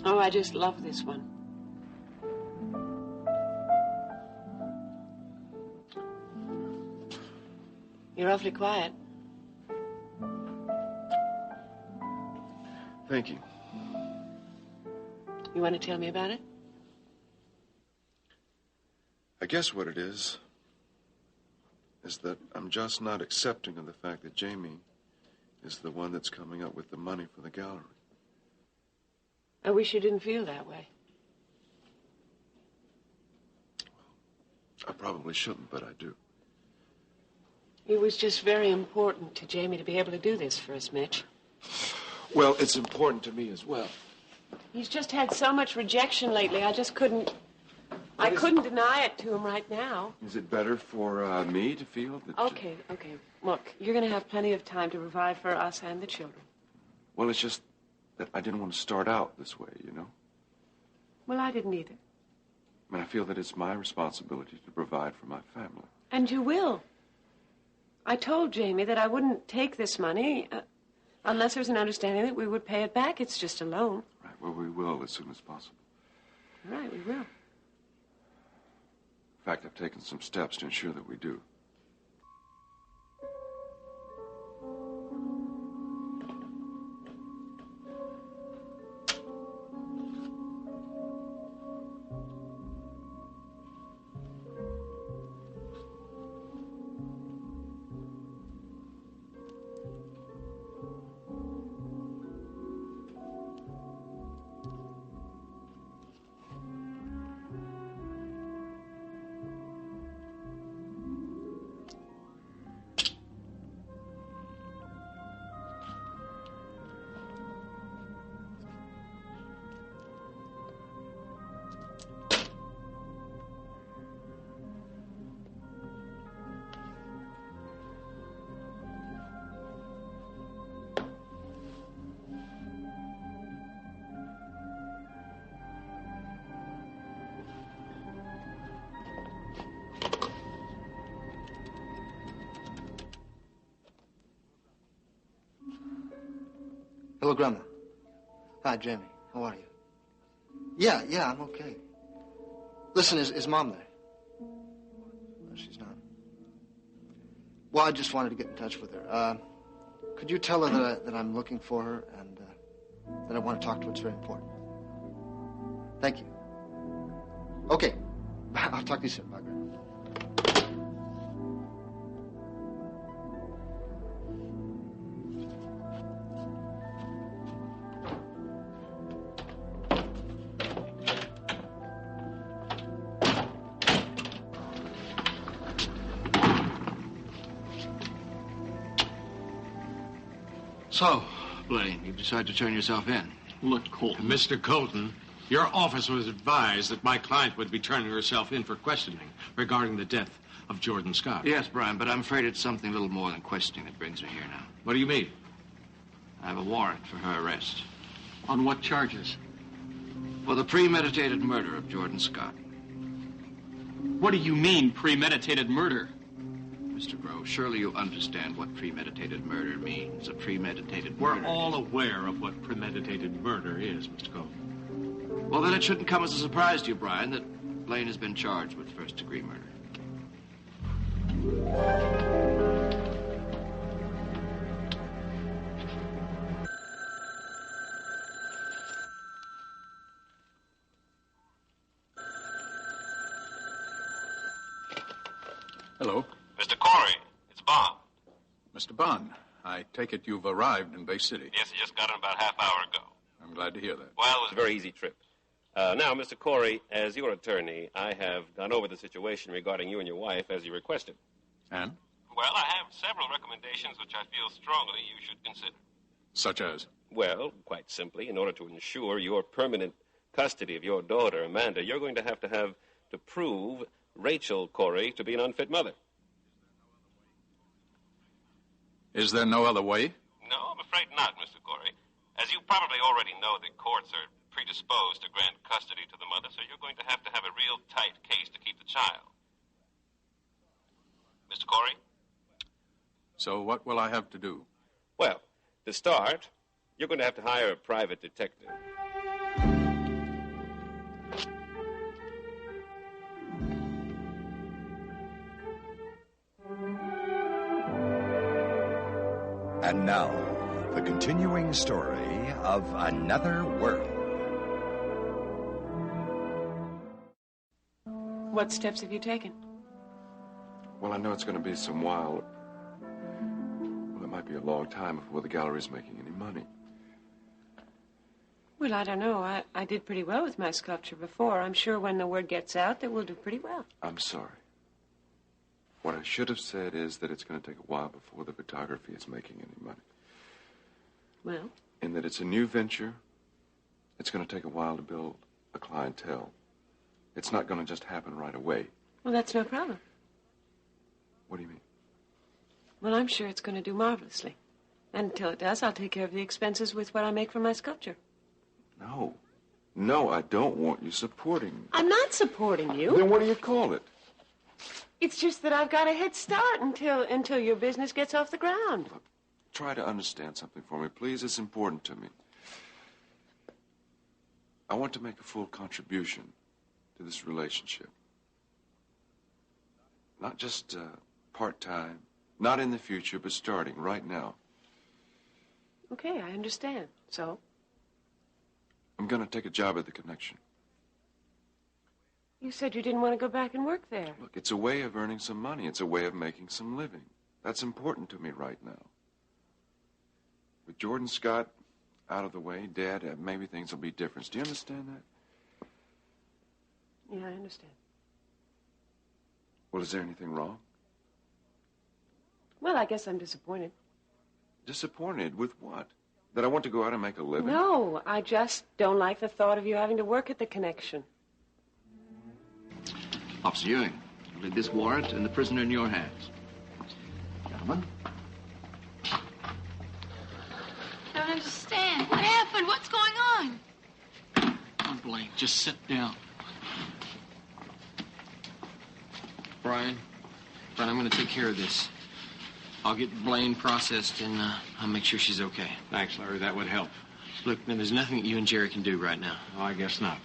Oh, I just love this one. You're awfully quiet. Thank you. You want to tell me about it? I guess what it is that I'm just not accepting of the fact that Jamie is the one that's coming up with the money for the gallery. I wish you didn't feel that way. I probably shouldn't, but I do. It was just very important to Jamie to be able to do this for us, Mitch. Well, it's important to me as well. He's just had so much rejection lately, I just couldn't... I couldn't deny it to him right now. Is it better for me to feel that... Okay. Look, you're going to have plenty of time to provide for us and the children. Well, it's just that I didn't want to start out this way, you know? Well, I didn't either. I mean, I feel that it's my responsibility to provide for my family. And you will. I told Jamie that I wouldn't take this money unless there was an understanding that we would pay it back. It's just a loan. Right, well, we will as soon as possible. Right, we will. In fact, I've taken some steps to ensure that we do. Hello, Grandma. Hi, Jamie. How are you? Yeah, I'm okay. Listen, is Mom there? No, she's not. Well, I just wanted to get in touch with her. Could you tell her that I'm looking for her and that I want to talk to her? It's very important. Thank you. Okay. I'll talk to you soon. Bye, Grandma. So, Blaine, you decided to turn yourself in. Look, Colton. Mr. Colton, your office was advised that my client would be turning herself in for questioning regarding the death of Jordan Scott. Yes, Brian, but I'm afraid it's something a little more than questioning that brings her here now. What do you mean? I have a warrant for her arrest. On what charges? For the premeditated murder of Jordan Scott. What do you mean, premeditated murder? Mr. Grove, surely you understand what premeditated murder means. A premeditated murder. We're all aware of what premeditated murder is, Mr. Colton. Well, then it shouldn't come as a surprise to you, Brian, that Blaine has been charged with first-degree murder. Hello. Mr. Corey, it's Bond. Mr. Bond, I take it you've arrived in Bay City. Yes, I just got in about half hour ago. I'm glad to hear that. Well, it was a very easy trip. Now, Mr. Corey, as your attorney, I have gone over the situation regarding you and your wife as you requested. And? Well, I have several recommendations which I feel strongly you should consider. Such as? Well, quite simply, in order to ensure your permanent custody of your daughter, Amanda, you're going to have to prove Rachel Corey to be an unfit mother. Is there no other way? No, I'm afraid not, Mr. Corey. As you probably already know, the courts are predisposed to grant custody to the mother, so you're going to have a real tight case to keep the child. Mr. Corey? So what will I have to do? Well, to start, you're going to have to hire a private detective. And now, the continuing story of Another World. What steps have you taken? Well, I know it's going to be some while. Well, it might be a long time before the gallery's making any money. Well, I don't know. I did pretty well with my sculpture before. I'm sure when the word gets out that we'll do pretty well. I'm sorry. What I should have said is that it's going to take a while before the photography is making any money. Well? In that it's a new venture. It's going to take a while to build a clientele. It's not going to just happen right away. Well, that's no problem. What do you mean? Well, I'm sure it's going to do marvelously. And until it does, I'll take care of the expenses with what I make from my sculpture. No. No, I don't want you supporting me. I'm not supporting you. Then what do you call it? It's just that I've got a head start until your business gets off the ground. Look, try to understand something for me, please. It's important to me. I want to make a full contribution to this relationship. Not just part-time, not in the future, but starting right now. Okay, I understand. So? I'm going to take a job at the Connection. You said you didn't want to go back and work there. Look, it's a way of earning some money. It's a way of making some living. That's important to me right now. With Jordan Scott out of the way, Dad, maybe things will be different. Do you understand that? Yeah, I understand. Well, is there anything wrong? Well, I guess I'm disappointed. Disappointed with what? That I want to go out and make a living? No, I just don't like the thought of you having to work at the Connection. Officer Ewing, I'll leave this warrant and the prisoner in your hands. Gentlemen. I don't understand. What happened? What's going on? Come on, Blaine, just sit down. Brian, I'm going to take care of this. I'll get Blaine processed, and I'll make sure she's okay. Thanks, Larry. That would help. Look, there's nothing that you and Jerry can do right now. Oh, I guess not.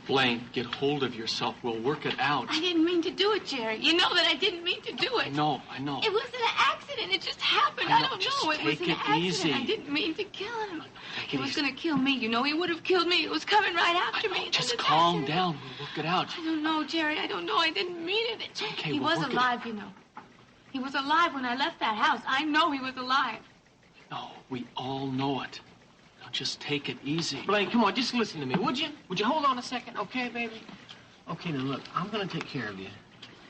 Blaine, get hold of yourself. We'll work it out. I didn't mean to do it, Jerry. You know that I didn't mean to do it. I know. It was an accident. It just happened. I don't know. It was an accident. Easy. I didn't mean to kill him. He was going to kill me. You know, he would have killed me. It was coming right after me. Just calm down. We'll work it out. I don't know, Jerry. I don't know. I didn't mean it. It's okay. He was alive, you know. He was alive when I left that house. I know he was alive. No, we all know it. Now just take it easy. Blaine, come on, just listen to me, would you? Would you hold on a second, okay, baby? Okay, now look, I'm gonna take care of you,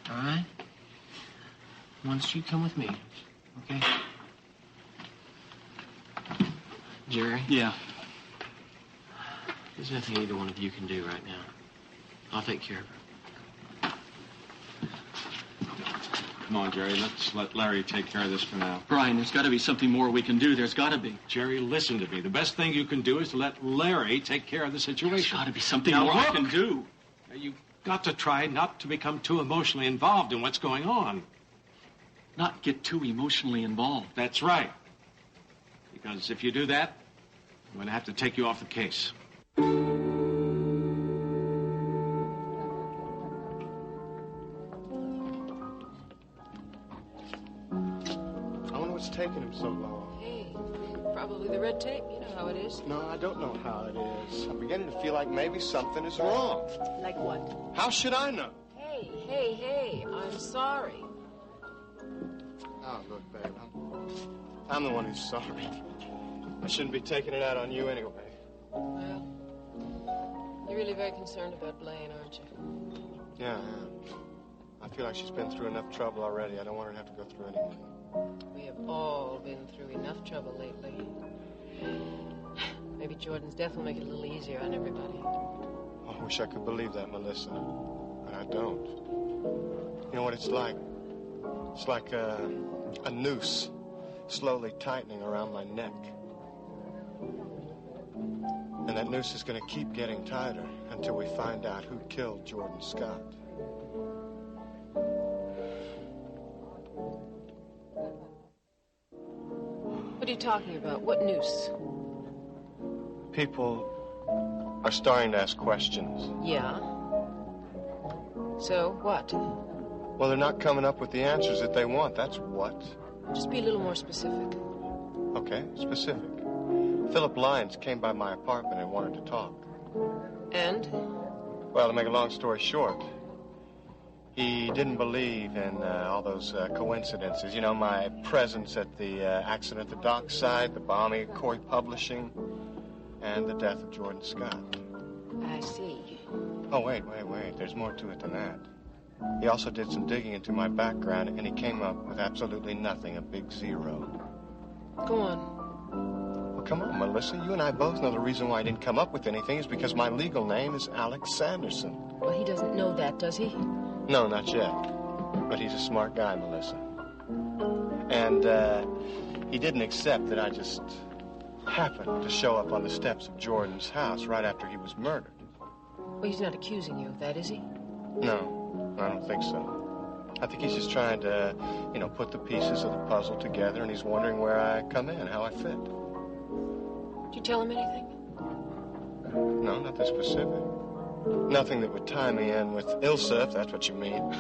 all right? Once you come with me, okay? Jerry? Yeah? There's nothing either one of you can do right now. I'll take care of her. Come on, Jerry. Let's let Larry take care of this for now. Brian, there's got to be something more we can do. There's got to be. Jerry, listen to me. The best thing you can do is to let Larry take care of the situation. There's got to be something now, more look, I can do. You've got to try not to become too emotionally involved in what's going on. Not get too emotionally involved. That's right. Because if you do that, I'm going to have to take you off the case. Taking him so long? Hey, probably the red tape. You know how it is. No, I don't know how it is. I'm beginning to feel like maybe something is wrong. Like what? How should I know? Hey, I'm sorry. Oh, look, babe, I'm the one who's sorry. I shouldn't be taking it out on you anyway. Well, you're really very concerned about Blaine, aren't you? Yeah, I am. I feel like she's been through enough trouble already. I don't want her to have to go through anything. We have all been through enough trouble lately. Maybe Jordan's death will make it a little easier on everybody. I wish I could believe that, Melissa. But I don't. You know what it's like? It's like a noose slowly tightening around my neck. And that noose is going to keep getting tighter until we find out who killed Jordan Scott. What are you talking about? What noose? People are starting to ask questions. Yeah? So, what? Well, they're not coming up with the answers that they want, that's what. Just be a little more specific. Okay, specific. Phillip Lyons came by my apartment and wanted to talk. And? Well, to make a long story short, he didn't believe in all those coincidences. You know, my presence at the accident at the dockside, the bombing at Coy Publishing, and the death of Jordan Scott. I see. Oh, wait. There's more to it than that. He also did some digging into my background, and he came up with absolutely nothing, a big zero. Go on. Well, come on, Melissa. You and I both know the reason why I didn't come up with anything is because my legal name is Alex Sanderson. Well, he doesn't know that, does he? No, not yet. But he's a smart guy, Melissa. And he didn't accept that I just happened to show up on the steps of Jordan's house right after he was murdered. Well, he's not accusing you of that, is he? No, I don't think so. I think he's just trying to, put the pieces of the puzzle together, and he's wondering where I come in, how I fit. Did you tell him anything? No, nothing specific. Nothing that would tie me in with Ilsa, if that's what you mean.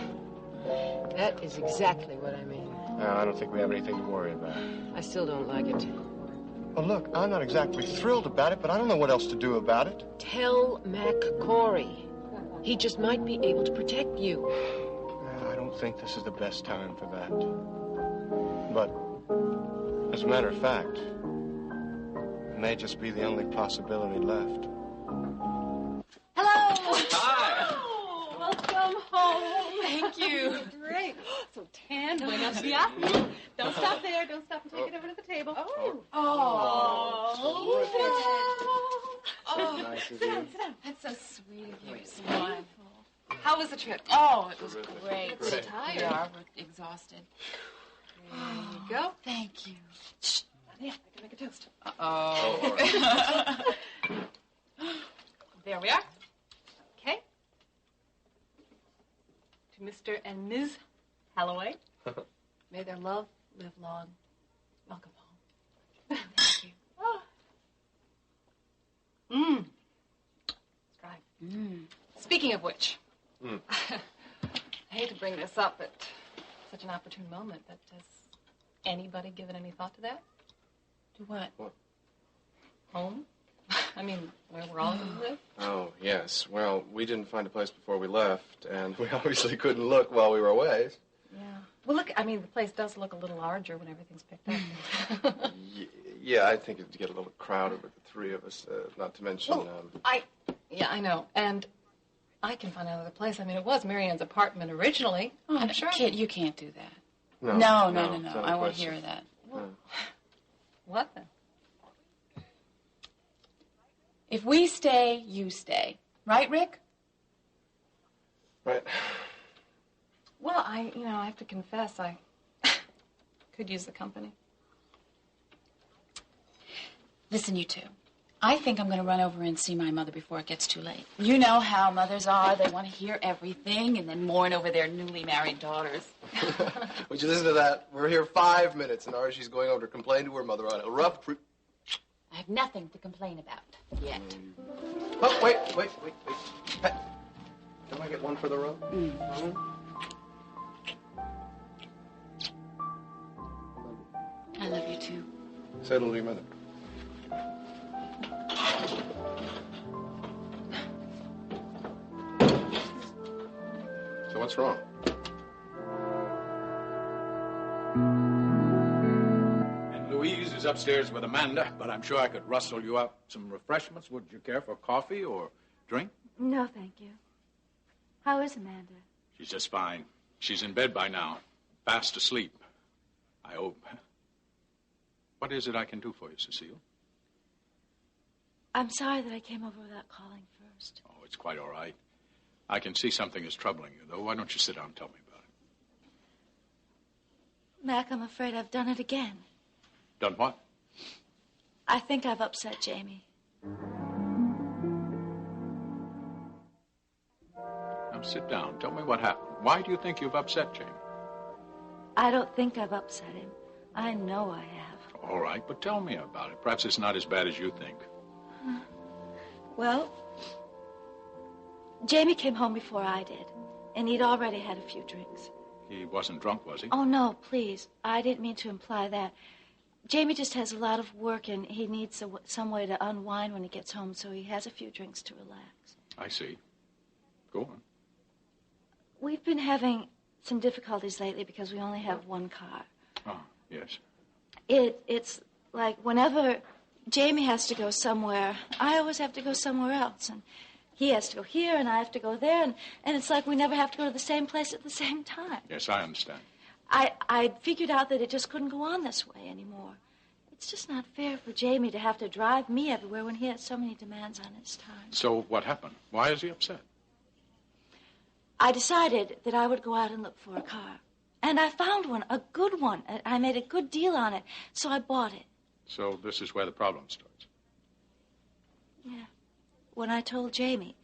That is exactly what I mean. No, I don't think we have anything to worry about. I still don't like it. Well, look, I'm not exactly thrilled about it, but I don't know what else to do about it. Tell Mac Corey. He just might be able to protect you. I don't think this is the best time for that. But, as a matter of fact, it may just be the only possibility left. Hello! Hi! Oh, welcome home. Thank you. Great. So tan, buenos dias. Don't stop there. Don't stop and take it over to the table. Oh. Oh. Nice of you. Sit down. That's so sweet of you. It's wonderful. How was the trip? Oh, it was Great. great. Tired. We are. We're exhausted. There you go. Thank you. Shh. Yeah, I can make a toast. Uh-oh. There we are. Okay. To Mr. and Ms. Holloway. May their love live long. Welcome home. Thank you. It's dry. Speaking of which, I hate to bring this up at such an opportune moment, but has anybody given any thought to that? To what? Home? I mean, where we're all going to live? Oh, yes. Well, we didn't find a place before we left, and we obviously couldn't look while we were away. Yeah. Well, look, I mean, the place does look a little larger when everything's picked up. Yeah, I think it'd get a little crowded with the three of us, not to mention... Well, Yeah, I know. And I can find another place. I mean, it was Marianne's apartment originally. Oh, I'm sure. Kid, you can't do that. No. No. I won't hear that. Well, what then? If we stay, you stay. Right, Rick? Right. Well, I have to confess, I could use the company. Listen, you two. I think I'm going to run over and see my mother before it gets too late. You know how mothers are. They want to hear everything and then mourn over their newly married daughters. Would you listen to that? We're here 5 minutes, and Archie's going over to complain to her mother on a rough... I have nothing to complain about yet. Oh, wait. Hey, can I get one for the road? I love you, too. Settle to your mother. So what's wrong? And Louise is upstairs with Amanda, but I'm sure I could rustle you up some refreshments. Would you care for coffee or drink? No, thank you. How is Amanda? She's just fine. She's in bed by now, fast asleep. I hope. What is it I can do for you, Cecile? I'm sorry that I came over without calling first. Oh, it's quite all right. I can see something is troubling you, though. Why don't you sit down and tell me about it? Mac, I'm afraid I've done it again. Done what? I think I've upset Jamie. Now, sit down. Tell me what happened. Why do you think you've upset Jamie? I don't think I've upset him. I know I have. All right, but tell me about it. Perhaps it's not as bad as you think. Well, Jamie came home before I did, and he'd already had a few drinks. He wasn't drunk, was he? Oh, no, please. I didn't mean to imply that. Jamie just has a lot of work, and he needs some way to unwind when he gets home, so he has a few drinks to relax. I see. Go on. We've been having some difficulties lately because we only have one car. Oh, yes. It's like whenever Jamie has to go somewhere, I always have to go somewhere else. And he has to go here, and I have to go there. And it's like we never have to go to the same place at the same time. Yes, I understand. I figured out that it just couldn't go on this way anymore. It's just not fair for Jamie to have to drive me everywhere when he has so many demands on his time. So what happened? Why is he upset? I decided that I would go out and look for a car. And I found one, a good one. I made a good deal on it, so I bought it. So this is where the problem starts. Yeah. When I told Jamie,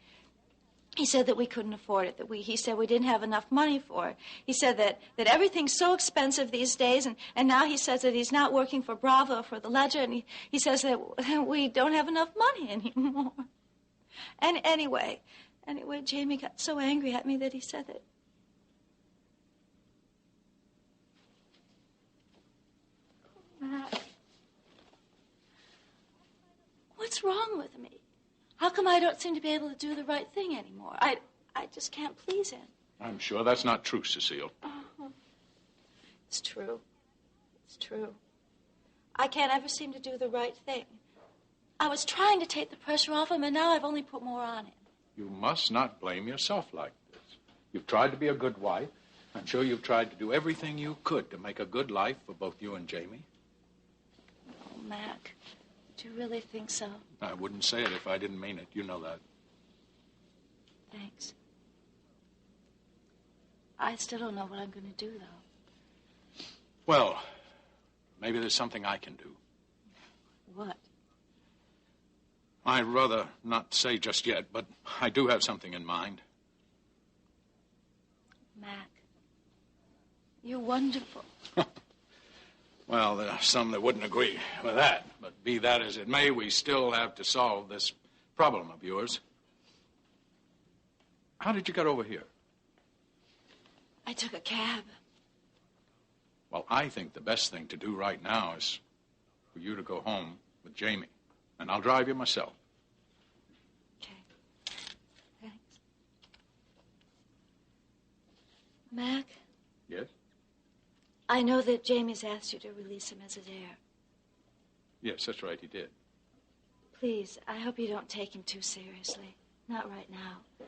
he said that we couldn't afford it, he said we didn't have enough money for it. He said that everything's so expensive these days, and now he says that he's not working for Bravo or for the Ledger, and he says that we don't have enough money anymore. And anyway, Jamie got so angry at me that he said that. Matt, what's wrong with me? How come I don't seem to be able to do the right thing anymore? I just can't please him. I'm sure that's not true, Cecile. It's true. It's true. I can't ever seem to do the right thing. I was trying to take the pressure off him, and now I've only put more on him. You must not blame yourself like this. You've tried to be a good wife. I'm sure you've tried to do everything you could to make a good life for both you and Jamie. Oh, Mac, do you really think so? I wouldn't say it if I didn't mean it. You know that. Thanks. I still don't know what I'm going to do, though. Well, maybe there's something I can do. What? I'd rather not say just yet, but I do have something in mind. Mac, you're wonderful. Well, there are some that wouldn't agree with that, but be that as it may, we still have to solve this problem of yours. How did you get over here? I took a cab. Well, I think the best thing to do right now is for you to go home with Jamie, and I'll drive you myself. Okay. Thanks. Mac? Yes? I know that Jamie's asked you to release him as his heir. Yes, that's right, he did. Please, I hope you don't take him too seriously. Not right now.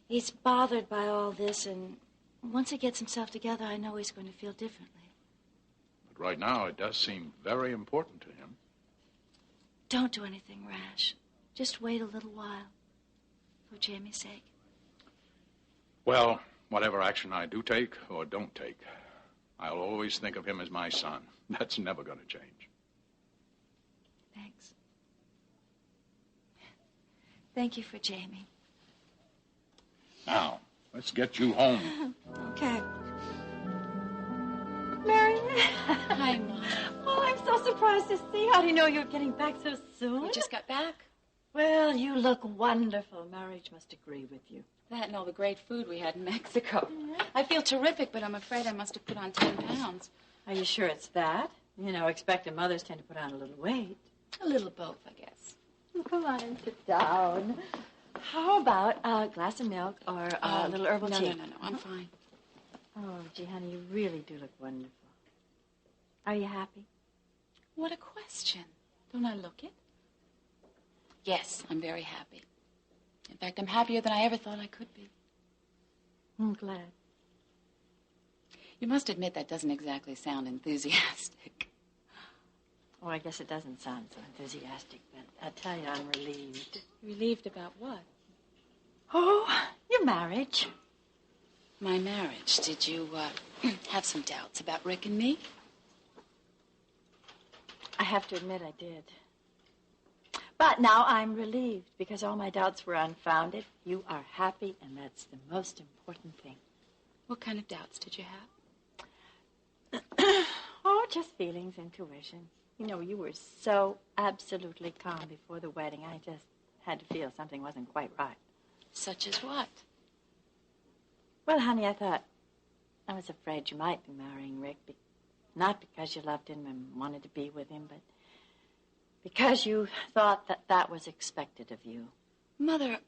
He's bothered by all this, and once he gets himself together, I know he's going to feel differently. But right now, it does seem very important to him. Don't do anything rash. Just wait a little while. For Jamie's sake. Well, whatever action I do take or don't take, I'll always think of him as my son. That's never going to change. Thanks. Thank you for Jamie. Now, let's get you home. Okay. Marianne. Hi, Mom. Oh, I'm so surprised to see you. How do you know you're getting back so soon? We just got back. Well, you look wonderful. Marriage must agree with you. That and all the great food we had in Mexico. I feel terrific, but I'm afraid I must have put on 10 pounds. Are you sure it's that? You know, expectant mothers tend to put on a little weight. A little both, I guess. Come on and sit down. How about a glass of milk or a little herbal tea? No, I'm fine. Oh, gee, honey, you really do look wonderful. Are you happy? What a question. Don't I look it? Yes, I'm very happy. In fact, I'm happier than I ever thought I could be. I'm glad. You must admit that doesn't exactly sound enthusiastic. Oh, I guess it doesn't sound so enthusiastic, but I tell you, I'm relieved. Relieved about what? Oh, your marriage. My marriage. Did you have some doubts about Rick and me? I have to admit I did. But now I'm relieved because all my doubts were unfounded. You are happy, and that's the most important thing. What kind of doubts did you have? Oh, just feelings, intuition. You know, you were so absolutely calm before the wedding. I just had to feel something wasn't quite right. Such as what? Well, honey, I thought I was afraid you might be marrying Rick. Not because you loved him and wanted to be with him, but because you thought that that was expected of you. Mother,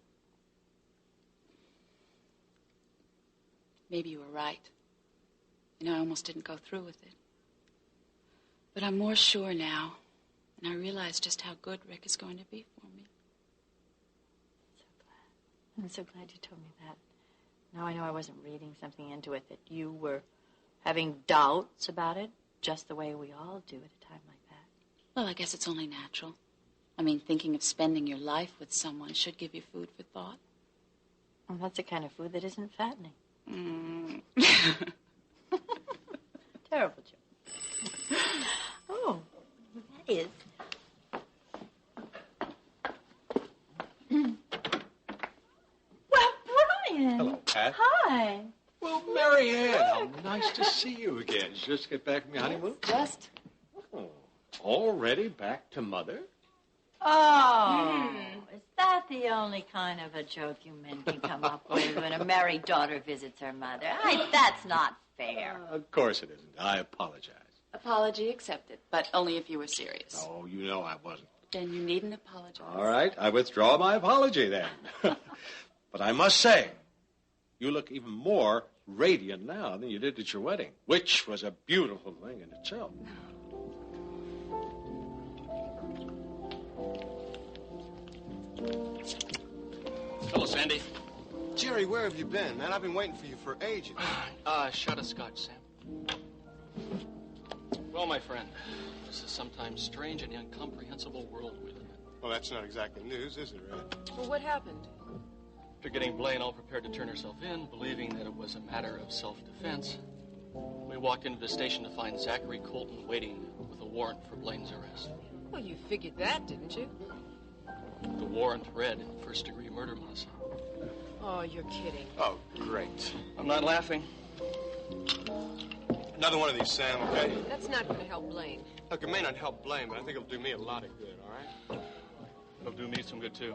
maybe you were right. And I almost didn't go through with it. But I'm more sure now, and I realize just how good Rick is going to be for me. I'm so glad you told me that. Now I know I wasn't reading something into it, that you were having doubts about it, just the way we all do at a time like that. Well, I guess it's only natural. I mean, thinking of spending your life with someone should give you food for thought. Well, that's the kind of food that isn't fattening. Terrible joke. Oh, that is. Well, Brian. Hello, Pat. Hi. Well, Marianne, how nice to see you again. Did you just get back from your honeymoon? Just. Oh, already back to Mother? Oh, is that the only kind of a joke you men can come up with when a married daughter visits her mother? That's not fair. Of course it isn't. I apologize. Apology accepted, but only if you were serious. Oh, you know I wasn't. Then you needn't apologize. All right, I withdraw my apology then. But I must say, you look even more radiant now than you did at your wedding, which was a beautiful thing in itself. Hello, Sandy. Jerry, where have you been, man? I've been waiting for you for ages. Shot a scotch, Sam. Well, my friend, this is sometimes strange and incomprehensible world we live in. Well, that's not exactly news, is it, Red? Well, what happened? After getting Blaine all prepared to turn herself in, believing that it was a matter of self-defense, we walked into the station to find Zachary Colton waiting with a warrant for Blaine's arrest. Well, you figured that, didn't you? The warrant read first-degree murder, Melissa. Oh, you're kidding. Oh, great. I'm not laughing. Another one of these, Sam, okay? That's not going to help Blaine. Look, it may not help Blaine, but I think it'll do me a lot of good, all right? It'll do me some good, too.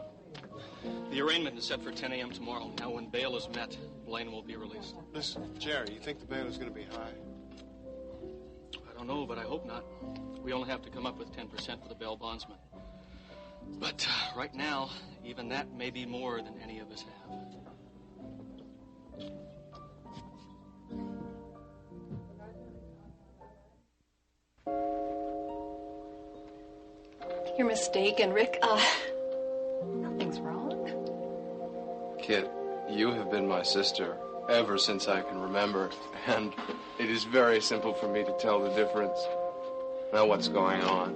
The arraignment is set for 10 a.m. tomorrow. Now, when bail is met, Blaine will be released. Listen, Jerry, you think the bail is going to be high? I don't know, but I hope not. We only have to come up with 10% for the bail bondsman. But right now, even that may be more than any of us have. You're mistaken, Rick. Nothing's wrong. Kit, you have been my sister ever since I can remember, and it is very simple for me to tell the difference. Now, what's going on?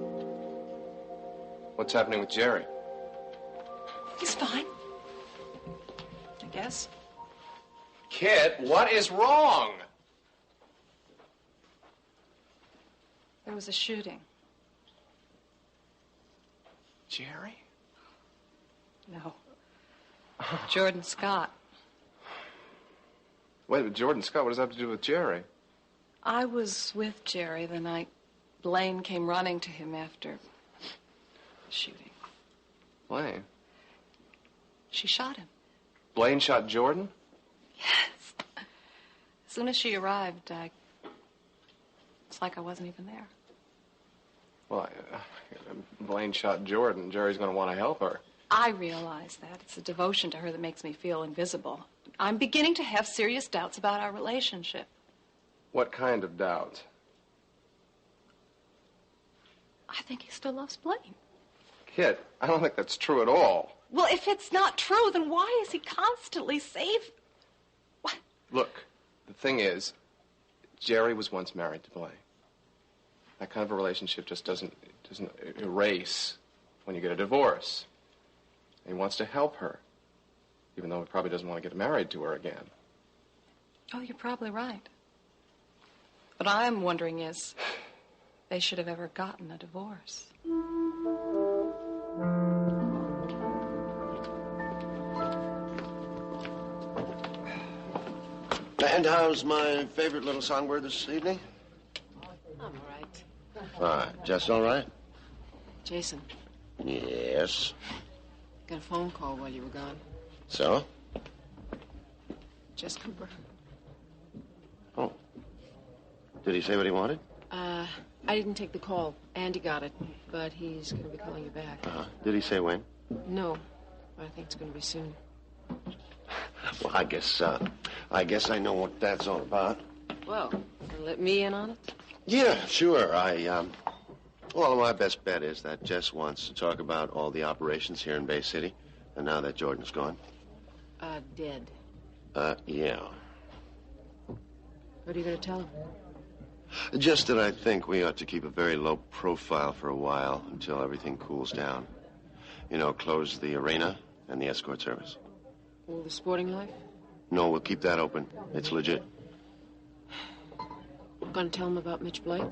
What's happening with Jerry? He's fine. I guess. Kit, what is wrong? There was a shooting. Jerry? No. Jordan Scott. Wait, but Jordan Scott, what does that have to do with Jerry? I was with Jerry the night Blaine came running to him after the shooting. Blaine? She shot him. Blaine shot Jordan? Yes. As soon as she arrived, it's like I wasn't even there. Well, Blaine shot Jordan. Jerry's going to want to help her. I realize that. It's the devotion to her that makes me feel invisible. I'm beginning to have serious doubts about our relationship. What kind of doubt? I think he still loves Blaine. Kit, I don't think that's true at all. Well, if it's not true, then why is he constantly What? Look, the thing is, Jerry was once married to Blaine. That kind of a relationship just doesn't erase when you get a divorce. And he wants to help her, even though he probably doesn't want to get married to her again. Oh, you're probably right. What I'm wondering is, they should have ever gotten a divorce. And how's my favorite little songbird this evening? I'm all right. Fine. Jess all right? Jason, Yes. got a phone call while you were gone. So? Jess Cooper. Oh. Did he say what he wanted? I didn't take the call. Andy got it, but he's going to be calling you back. Did he say when? No, but I think it's going to be soon. Well, I guess I know what that's all about. Well, let me in on it? Yeah, sure. Well, my best bet is that Jess wants to talk about all the operations here in Bay City, and now that Jordan's gone. Dead. Yeah. What are you going to tell him? Just that I think we ought to keep a very low profile for a while until everything cools down. You know, close the arena and the escort service. All the sporting life? No, we'll keep that open. It's legit. Going to tell him about Mitch Blake?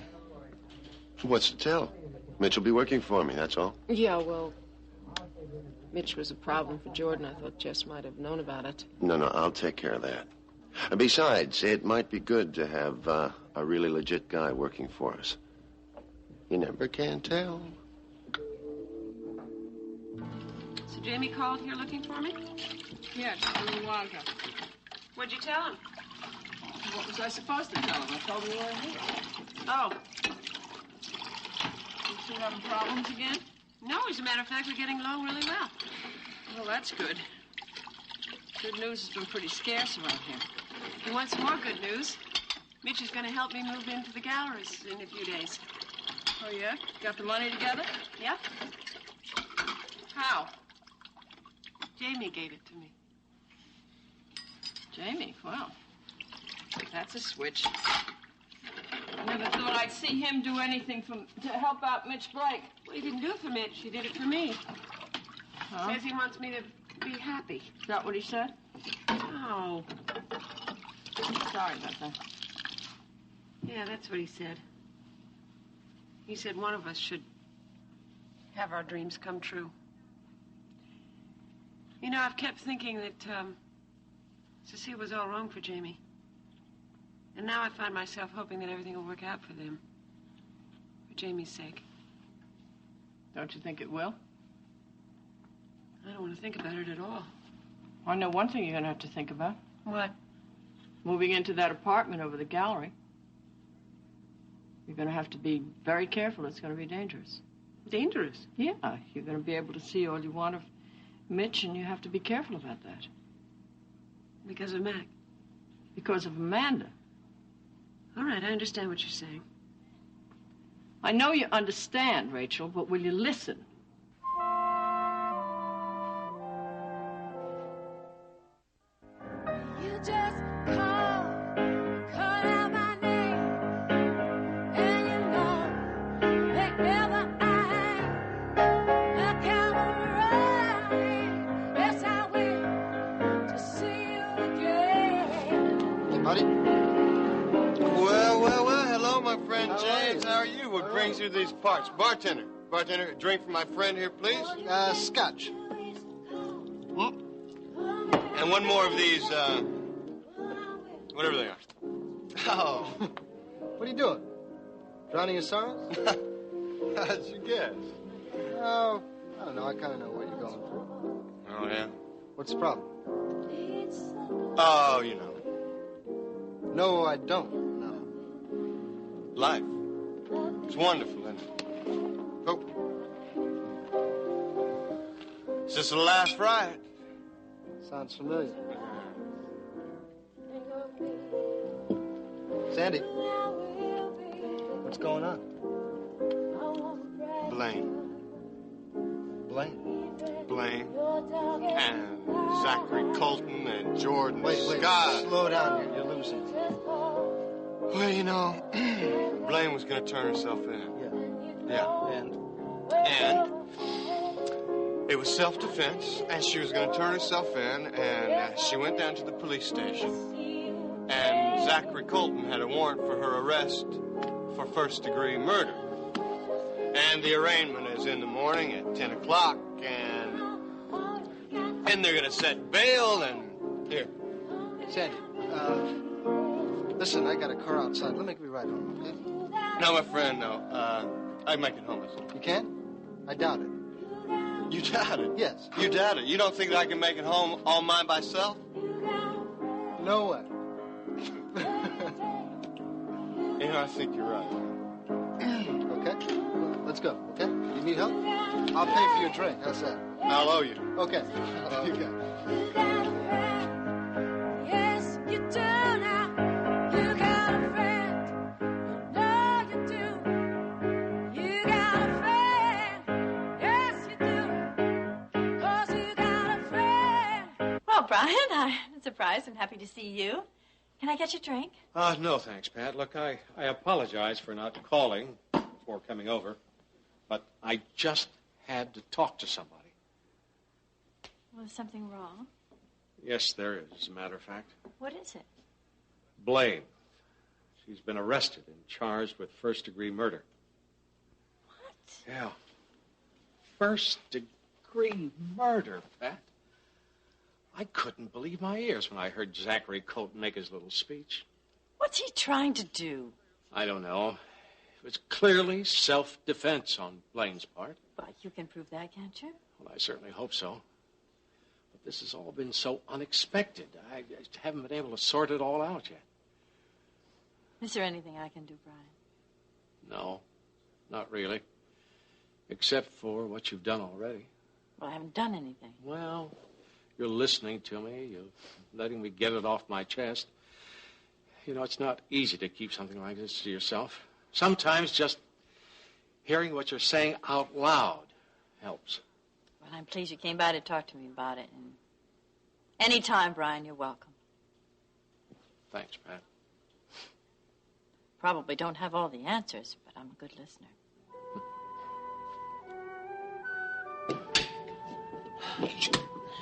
What's to tell? Mitch will be working for me, that's all. Yeah, well, Mitch was a problem for Jordan. I thought Jess might have known about it. No, I'll take care of that. And besides, it might be good to have a really legit guy working for us. You never can tell. So Jamie called here looking for me? Yeah, just a little while ago. What'd you tell him? What was I supposed to tell him? I told him you weren't here. Oh. You two having problems again? No, as a matter of fact, we're getting along really well. Well, that's good. Good news has been pretty scarce around here. You want some more good news? Mitch is going to help me move into the galleries in a few days. Oh, yeah? Got the money together? Yep. How? Jamie gave it to me. Jamie? Well, that's a switch. I never thought I'd see him do anything to help out Mitch Blake. Well, he didn't do it for Mitch. He did it for me. Huh? Says he wants me to be happy. Is that what he said? Oh. Sorry about that. Yeah, that's what he said. He said one of us should have our dreams come true. You know, I've kept thinking that Cecile was all wrong for Jamie. And now I find myself hoping that everything will work out for them. For Jamie's sake. Don't you think it will? I don't want to think about it at all. I know one thing you're going to have to think about. What? Moving into that apartment over the gallery. You're going to have to be very careful. It's going to be dangerous. Dangerous? Yeah. You're going to be able to see all you want of Mitch, and you have to be careful about that. Because of Mac? Because of Amanda. All right, I understand what you're saying. I know you understand, Rachel, but will you listen? You just call, call out my name, and you know, wherever I am, I come running. Yes, I will, to see you again. Hey, buddy. Well, hello, my friend James. How are you? What brings you these parts? Bartender, a drink for my friend here, please. Scotch. And one more of these, whatever they are. Oh. What are you doing? Drowning your sorrows? How'd you guess? Oh, I don't know. I kind of know what you're going through. Oh, yeah? What's the problem? Oh, you know. No, I don't. No. Life. It's wonderful, isn't it? Oh. Is this the last ride? Sounds familiar. Sandy. What's going on? Blaine. And Zachary Colton and Jordan Scott. Slow down. You're losing. Well, you know, Blaine was going to turn herself in. Yeah. And it was self-defense, and she was going to turn herself in, and she went down to the police station. And Zachary Colton had a warrant for her arrest for first-degree murder. And the arraignment is in the morning at 10 o'clock, and they're going to set bail, and here. Sandy, listen, I got a car outside. Let me be right home, okay? No, my friend, no. I make it home myself. You can't? I doubt it. You doubt it? Yes. You doubt it? You don't think that I can make it home all by myself? No way. Yeah, I think you're right. Okay? Let's go, okay? You need help? I'll pay for your drink. How's that? I'll owe you. Okay. You got it. Yes, you do now. You got a friend. You know you do. You got a friend. Yes, you do. 'Cause you got a friend. Well, Brian, I'm surprised and happy to see you. Can I get you a drink? No, thanks, Pat. Look, I apologize for not calling before coming over, but I just had to talk to somebody. Was something wrong? Yes, there is, as a matter of fact. What is it? Blaine. She's been arrested and charged with first-degree murder. What? Yeah. First-degree murder, Pat. I couldn't believe my ears when I heard Zachary Colton make his little speech. What's he trying to do? I don't know. It was clearly self-defense on Blaine's part. Well, you can prove that, can't you? Well, I certainly hope so. But this has all been so unexpected. I haven't been able to sort it all out yet. Is there anything I can do, Brian? No, not really. Except for what you've done already. Well, I haven't done anything. Well, you're listening to me. You're letting me get it off my chest. You know, it's not easy to keep something like this to yourself. Sometimes just hearing what you're saying out loud helps. Well, I'm pleased you came by to talk to me about it. And anytime, Brian, you're welcome. Thanks, Pat. Probably don't have all the answers, but I'm a good listener.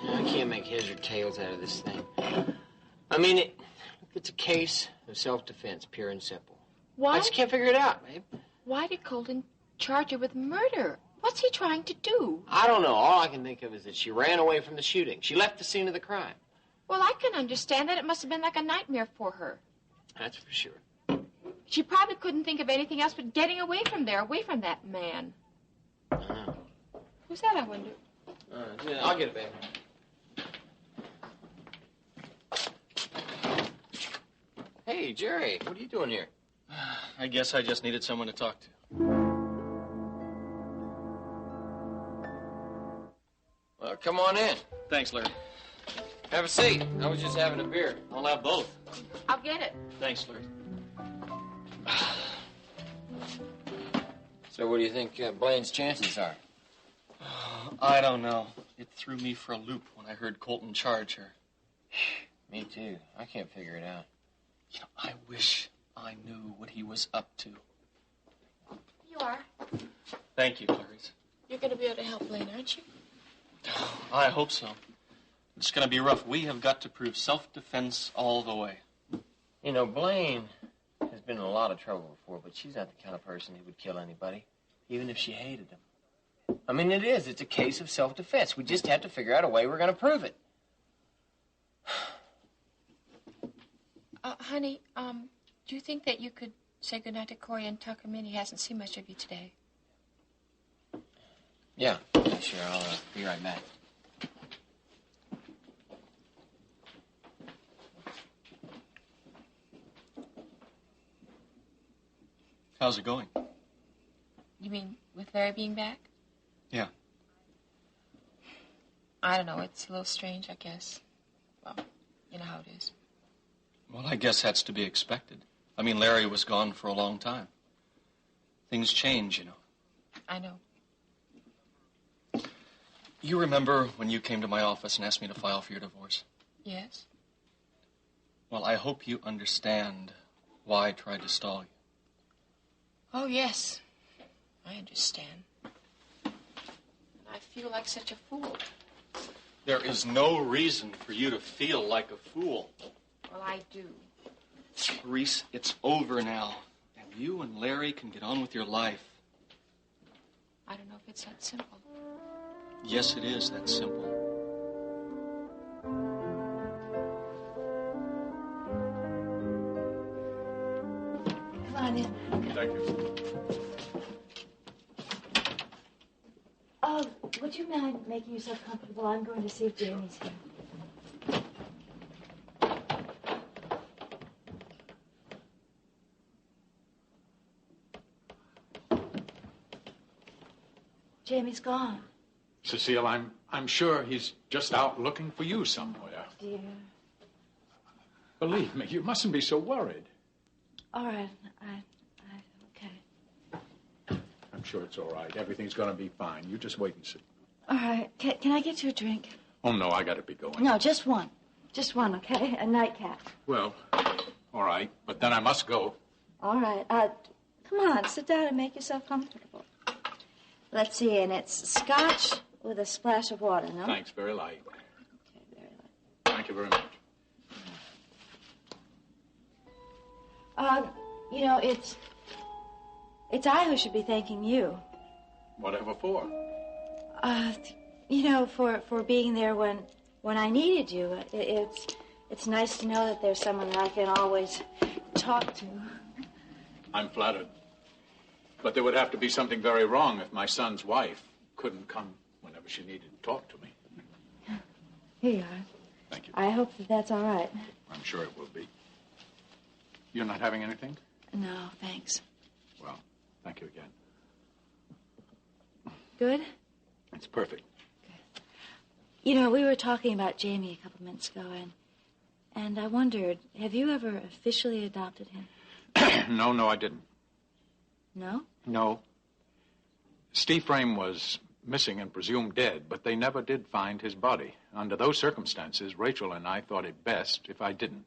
I can't make heads or tails out of this thing. I mean, it's a case of self-defense, pure and simple. Why? I just can't figure it out, babe. Why did Colton charge her with murder? What's he trying to do? I don't know. All I can think of is that she ran away from the shooting. She left the scene of the crime. Well, I can understand that. It must have been like a nightmare for her. That's for sure. She probably couldn't think of anything else but getting away from there, away from that man. Who's that, I wonder? Yeah, I'll get it, babe. Hey, Jerry, what are you doing here? I guess I just needed someone to talk to. Well, come on in. Thanks, Larry. Have a seat. I was just having a beer. I'll have both. I'll get it. Thanks, Larry. So what do you think Blaine's chances are? I don't know. It threw me for a loop when I heard Colton charge her. Me too. I can't figure it out. You know, I wish I knew what he was up to. You are. Thank you, Clarice. You're going to be able to help Blaine, aren't you? I hope so. It's going to be rough. We have got to prove self-defense all the way. You know, Blaine has been in a lot of trouble before, but she's not the kind of person who would kill anybody, even if she hated him. I mean, it's a case of self-defense. We just have to figure out a way we're going to prove it. Honey, do you think that you could say goodnight to Corey and tuck him in? He hasn't seen much of you today. Yeah, sure. I'll be right back. How's it going? You mean with Larry being back? Yeah. I don't know. It's a little strange, I guess. Well, you know how it is. Well, I guess that's to be expected. I mean, Larry was gone for a long time. Things change, you know. I know. You remember when you came to my office and asked me to file for your divorce? Yes? Well, I hope you understand why I tried to stall you. Oh, yes. I understand. And I feel like such a fool. There is no reason for you to feel like a fool. Well, I do. Clarice, it's over now. And you and Larry can get on with your life. I don't know if it's that simple. Yes, it is that simple. Come on in. Thank you. Oh, would you mind making yourself comfortable? I'm going to see if Jamie's here. Jamie's gone. Cecile, I'm sure he's just out looking for you somewhere. Dear. Believe me, you mustn't be so worried. All right. Okay. I'm sure it's all right. Everything's going to be fine. You just wait and see. All right. Can I get you a drink? Oh, no, I got to be going. No, just one. Just one, okay? A nightcap. Well, all right, but then I must go. All right. Come on, sit down and make yourself comfortable. Let's see, and it's scotch with a splash of water, no? Thanks, very light. Okay, very light. Thank you very much. You know, it's I who should be thanking you. Whatever for? You know, for being there when I needed you. It's nice to know that there's someone that I can always talk to. I'm flattered. But there would have to be something very wrong if my son's wife couldn't come whenever she needed to talk to me. Here you are. Thank you. I hope that's all right. I'm sure it will be. You're not having anything? No, thanks. Well, thank you again. Good? It's perfect. You know, we were talking about Jamie a couple minutes ago, and I wondered, have you ever officially adopted him? No, I didn't. No? No. Steve Frame was missing and presumed dead, but they never did find his body. Under those circumstances, Rachel and I thought it best if I didn't.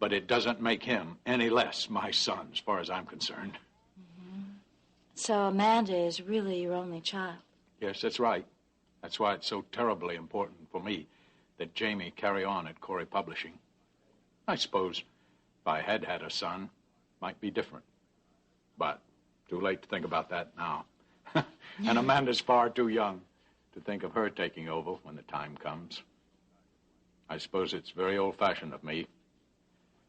But it doesn't make him any less my son, as far as I'm concerned. Mm-hmm. So Amanda is really your only child? Yes, that's right. That's why it's so terribly important for me that Jamie carry on at Corey Publishing. I suppose if I had had a son, might be different. But too late to think about that now. And Amanda's far too young to think of her taking over when the time comes. I suppose it's very old-fashioned of me,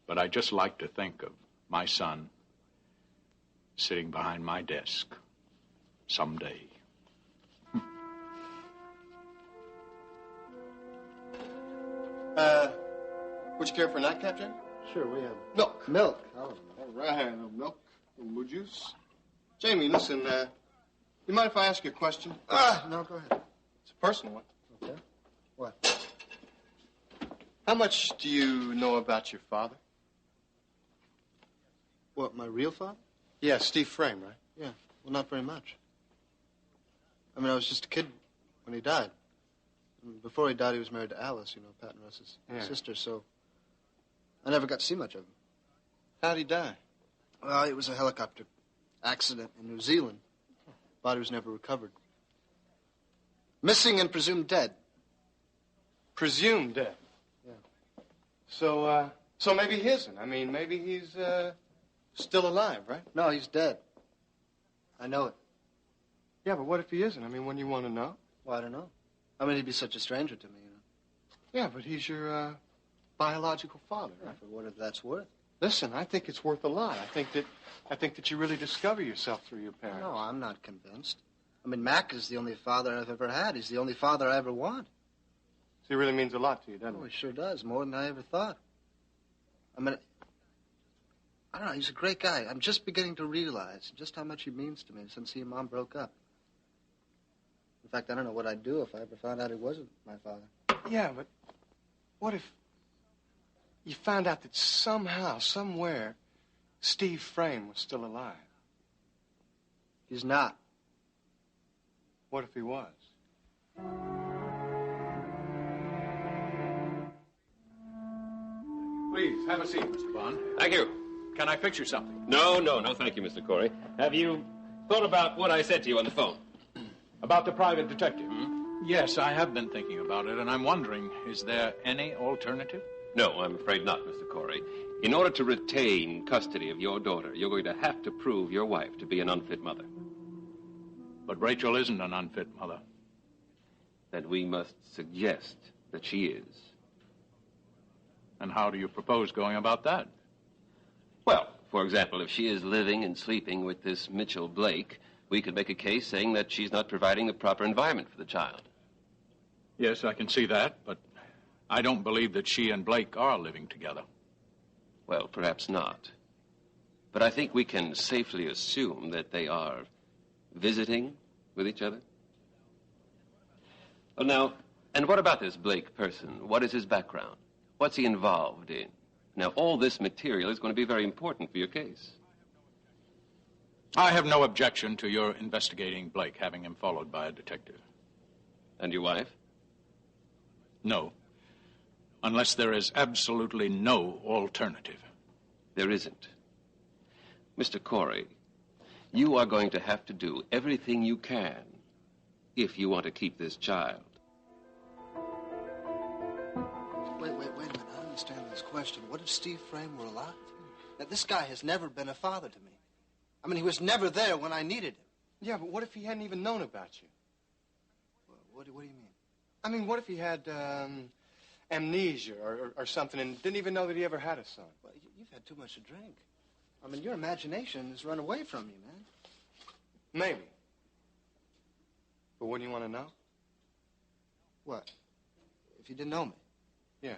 but I just like to think of my son sitting behind my desk someday. Would you care for a nightcap, Jim? Sure, we have milk. Milk. All right, milk, blue juice. Jamie, listen, you mind if I ask you a question? No, go ahead. It's a personal one. Okay. What? How much do you know about your father? What, my real father? Yeah, Steve Frame, right? Yeah, well, not very much. I mean, I was just a kid when he died. Before he died, he was married to Alice, you know, Pat and Russ's sister, so I never got to see much of him. How'd he die? Well, it was a helicopter accident in New Zealand. Body was never recovered. Missing and presumed dead. Presumed dead? Yeah. So maybe he isn't. I mean, maybe he's still alive, right? No, he's dead. I know it. Yeah, but what if he isn't? I mean, wouldn't you want to know? Well, I don't know. I mean, he'd be such a stranger to me, you know. Yeah, but he's your biological father, right? For what that's worth. Listen, I think it's worth a lot. I think that you really discover yourself through your parents. No, I'm not convinced. I mean, Mac is the only father I've ever had. He's the only father I ever want. So he really means a lot to you, doesn't he? Oh, he sure does, more than I ever thought. I mean, I don't know, he's a great guy. I'm just beginning to realize just how much he means to me since he and Mom broke up. In fact, I don't know what I'd do if I ever found out he wasn't my father. Yeah, but what if you found out that somehow, somewhere, Steve Frame was still alive? He's not. What if he was? Please, have a seat, Mr. Bond. Thank you. Can I fix you something? No, thank you, Mr. Corey. Have you thought about what I said to you on the phone? About the private detective? Yes, I have been thinking about it, and I'm wondering, is there any alternative? No, I'm afraid not, Mr. Corey. In order to retain custody of your daughter, you're going to have to prove your wife to be an unfit mother. But Rachel isn't an unfit mother. Then we must suggest that she is. And how do you propose going about that? Well, for example, if she is living and sleeping with this Mitchell Blake, we could make a case saying that she's not providing the proper environment for the child. Yes, I can see that, but I don't believe that she and Blake are living together. Well, perhaps not. But I think we can safely assume that they are visiting with each other. Well, now, and what about this Blake person? What is his background? What's he involved in? Now, all this material is going to be very important for your case. I have no objection to your investigating Blake, having him followed by a detective. And your wife? No. Unless there is absolutely no alternative. There isn't. Mr. Corey, you are going to have to do everything you can if you want to keep this child. Wait a minute. I don't understand this question. What if Steve Frame were alive? Now, this guy has never been a father to me. I mean, he was never there when I needed him. Yeah, but what if he hadn't even known about you? What do you mean? I mean, what if he had amnesia or something and didn't even know that he ever had a son? Well, you've had too much to drink. I mean, your imagination has run away from you, man. Maybe. But wouldn't you want to know? What? If you didn't know me? Yeah.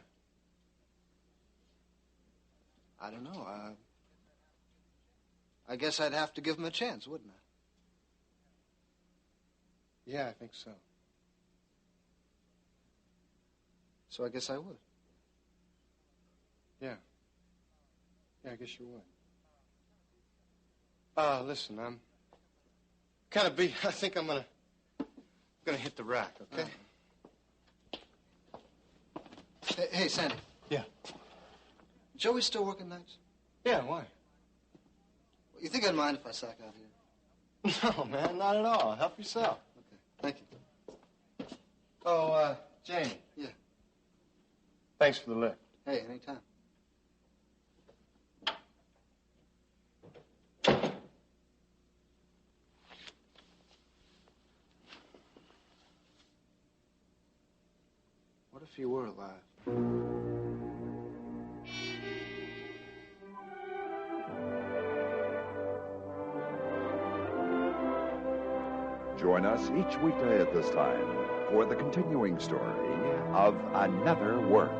I don't know. I guess I'd have to give him a chance, wouldn't I? Yeah, I think so. So I guess I would. Yeah. Yeah, I guess you would. Listen, I'm kind of beat. I think I'm gonna hit the rack, okay? Hey, Sandy. Yeah. Joey's still working nights? Yeah, why? You think I'd mind if I sack out here? No, man, not at all. Help yourself. Okay, thank you. Oh, Jamie. Yeah. Thanks for the lift. Hey, anytime. What if he were alive? Join us each weekday at this time for the continuing story of Another Work.